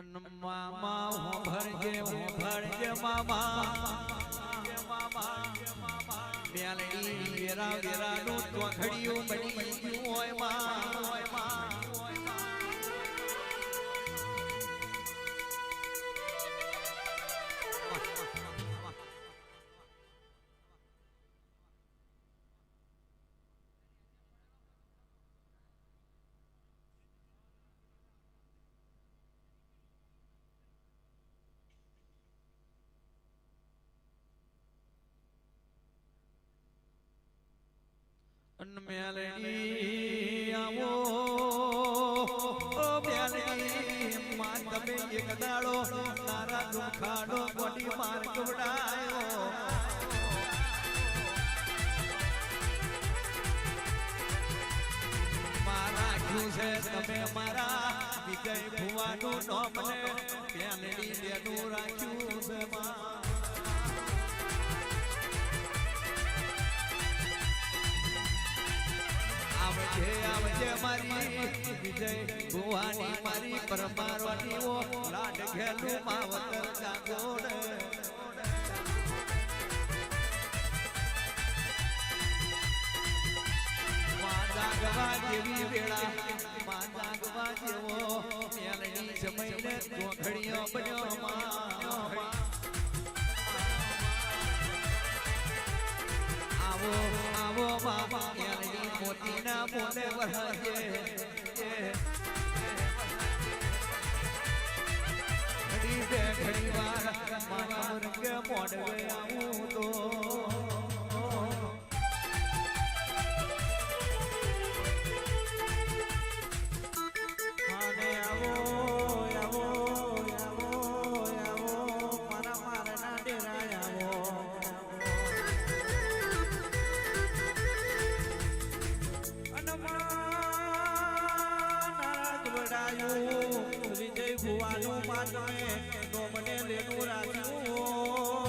મામા હું ભરજે મામા મેલડી વેરા વેરાનું ચોખડિયું બની ગયું હોય માં મેલડી આવો ઓ મેલડી માં તમે એક દાડો તારા દુખાડો ગોડી માર કવડાયો મારા ક્યું છે તમે મારા વિજય ભુવાનું નામ ને મેલડી બેનું રાખ્યું છે માં આવજે મારી વિજય ભુવાની મારી પરમારવાની ઓ લાડ ઘેલું માવતર જાગોડ માં જાગવા જેવી વેળા માં જાગવા જેવો મેલડી જમઈને ચોખડીઓ બન્યો માં આવો આવો બાબા મેલડી મોતીના મોને વરાજે ઘડી વાર મારા મુર્ગે મોડવે આવું તો આને આવો આવો આવો આવો મારા મારના ડેરા આવો વિજય ભુવાનું માનવે તો મને લેનું રાખ્યું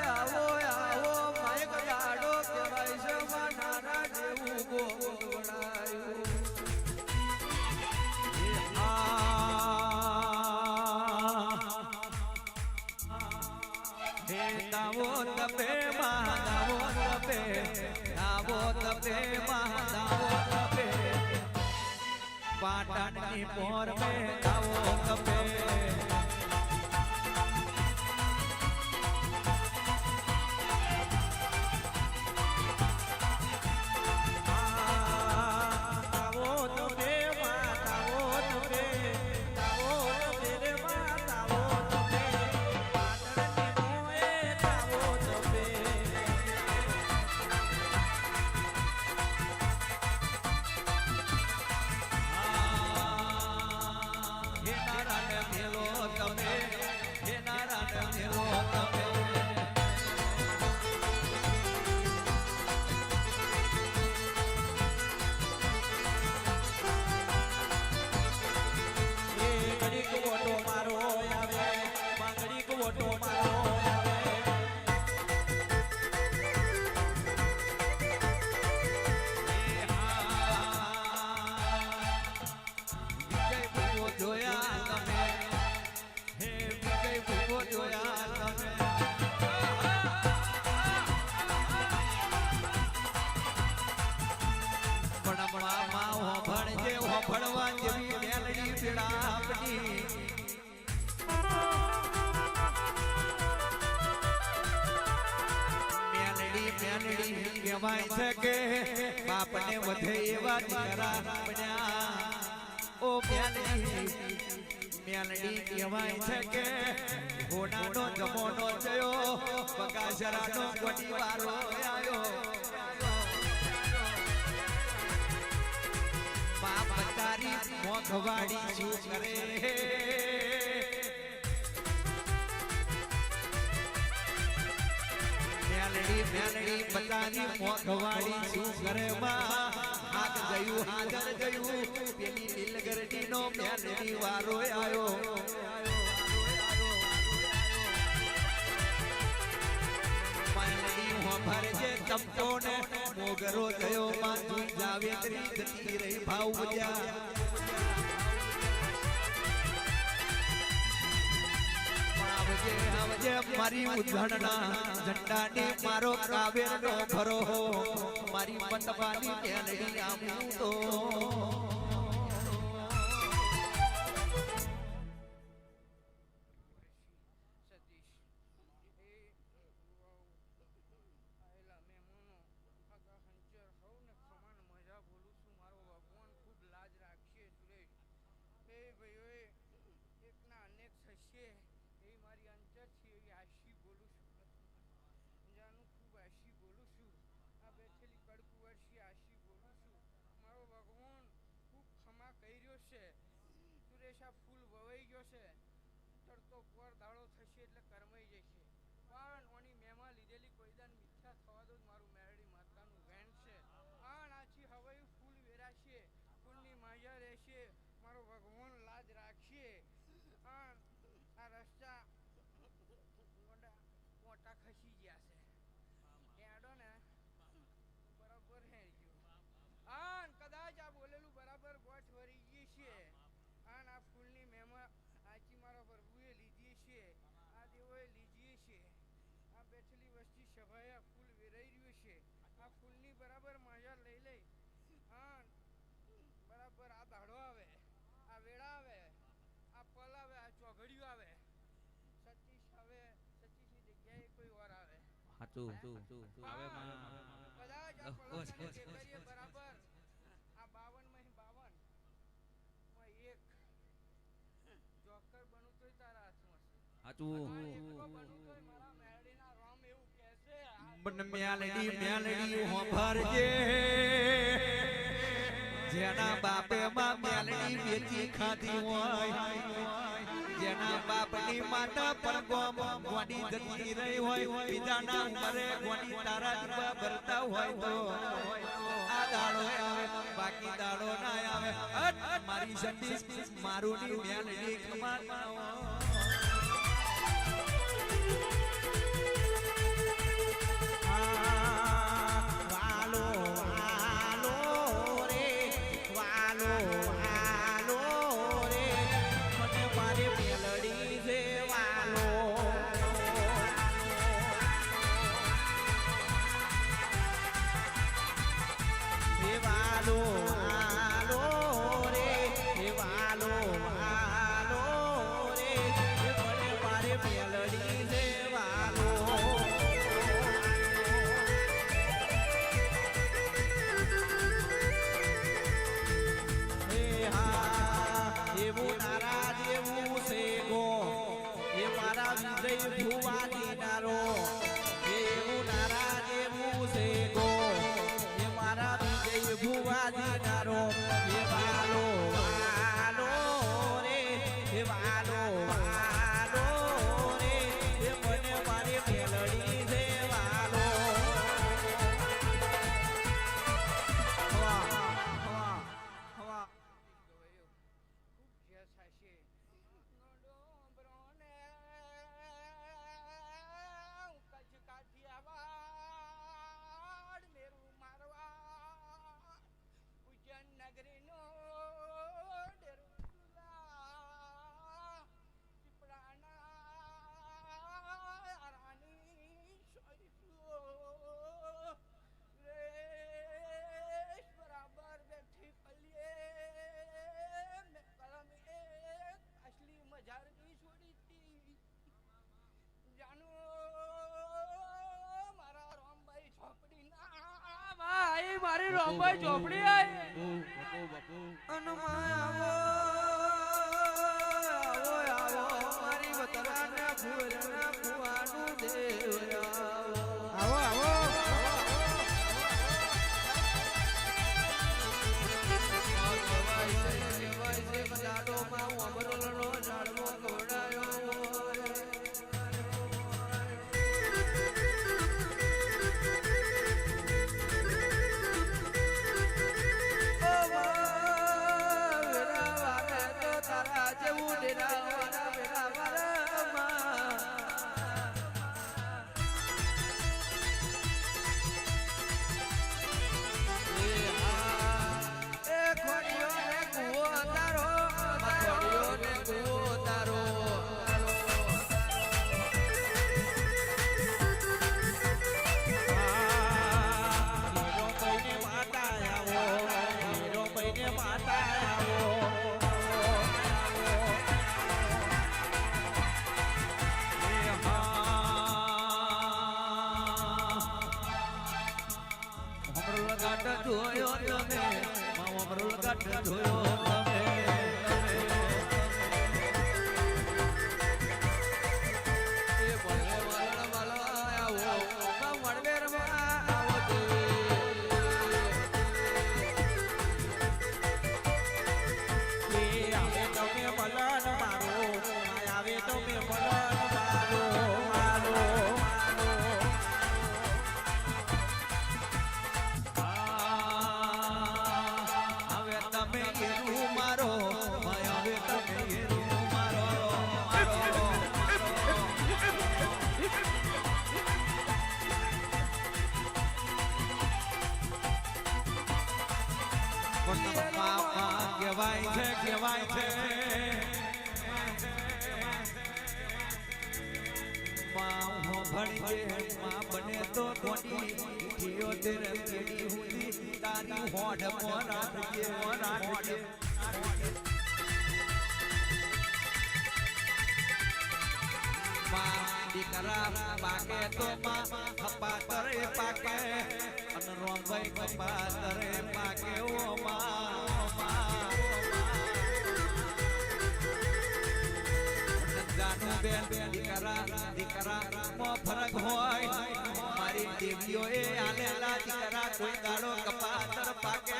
આવો આવો માયક દાડો કહેવાય છે મારા જેવું ગોળાયું દાવો તપે દાવો તપે દાવો તપે દાવો તપે પાટણની પોર મે દાવો તપે ભણવા જેવી મેલડી પીડા આપની મેલડી કહેવાય છે કે બાપને વધે એવા દીકરા બન્યા ઓ મેલડી કહેવાય છે કે ઘોડાનો જમોનો જયો બગાસરાનો ગોડી વારો આવ્યો તારી મોખવાડી શું કરે મેલડી પતાની મોખવાડી શું કરે માં હાથ ગયું હાજર ગયું પેલી નીલગરડી નો મેલડી વારો આવ્યો મેલડી ભરજે ચમચો ને મોગરો ગયો માં જાવેતરી જતી રહી ભાવ બજા આવજે મારી ઉધણના ઝંડાની મારો કાવેરનો ભરો મારી પટવાની મેલડી આવું તો ફૂલ વવાઈ ગયો છે તડતો પર દાડો થશે એટલે કરમાઈ જશે પણ ઓની મેમાં લીધેલી કોઈ દાન મિથ્યા થવા દો મારું મેરડી માતાનું વેણ છે આ નાચી હવાયું ફૂલ વેરાશે ફૂલની માયા રહેશે મારો ભગવાન લાજ રાખશે આ રસ્તા મોટા ખસી ગયા છે એડો ને બરાબર હે ગયો આ કદાચ આ બોલેલું બરાબર ગોઠ વરી ગઈ છે આ ફૂલની મેમાં આચી મારા પ્રભુએ લીધી છે આ દેવોએ લીધી છે આ બેઠેલી વસ્તી સભાએ ફૂલ વેરાઈ રહ્યું છે આ ફૂલની બરાબર મજા લઈ લઈ હા બરાબર આ દાડો આવે આ વેળા આવે આ પલ આવે આ ચોઘડિયું આવે સતીશ આવે સતીશની જગ્યાએ કોઈ વાર આવે હાચું આવે કદાચ આ પલ બરાબર આ 52 માં 52 એક જોકર બનું તોય તારા હાથમાં છે એકલો બનું તોય મારા મેરડીના રામ એવું કહેશે બન મેલડી હોભરજે જેના બાપે માં મેલડી વેચી ખાધી હોય જેના બાપની માતા પર ગોડી જતી રહી હોય બીજાના ઉમરે ગોડી તારા દીવા ભરતા હોય તો આ દાડો આવે બાકી દાડો ના આવે મારી સતી મારું ની મેલડી ખમાન મારી રોમભાઈ ચોપડી આઈ અનમાય આવો મારી વતરાને ભૂરને ભુવાનું દેવ આવો લાડો માં અમરલો ઝાડવો કોડાયો ગઢ જોયો તમે માવો અમરોલ ગઢ જોયો તમે કહેવાય છે માં બને તો કોની 78 પેઢી સુધી તારી હોડ રાખજે દીકરા પાકે તો માં ખપા તરે પાકે અને રોમભાઈ ખપા તરે પાકે ઓ દીકરા મો ફરક હોય મારી દેવીઓ એ આલેલા દીકરા કોઈ દાડો કપાતર પાકે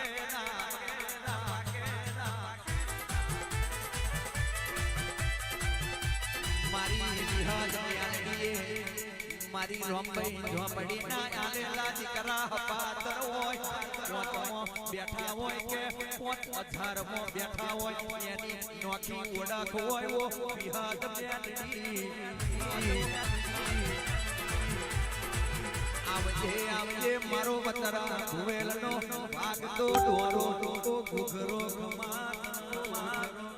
મારી રોમભાઈ ઝોપડી ના આલેલા દીકરા કપાતર હોય બેઠા હોય કે 5000 મો બેઠા હોય એની નોખી ઓળખ હોય ઓ બિહાદ બેનડી આવજે મારો બતરા ધુવેલનો ભાગ તો ઢોરો તો ઘુઘરો મારો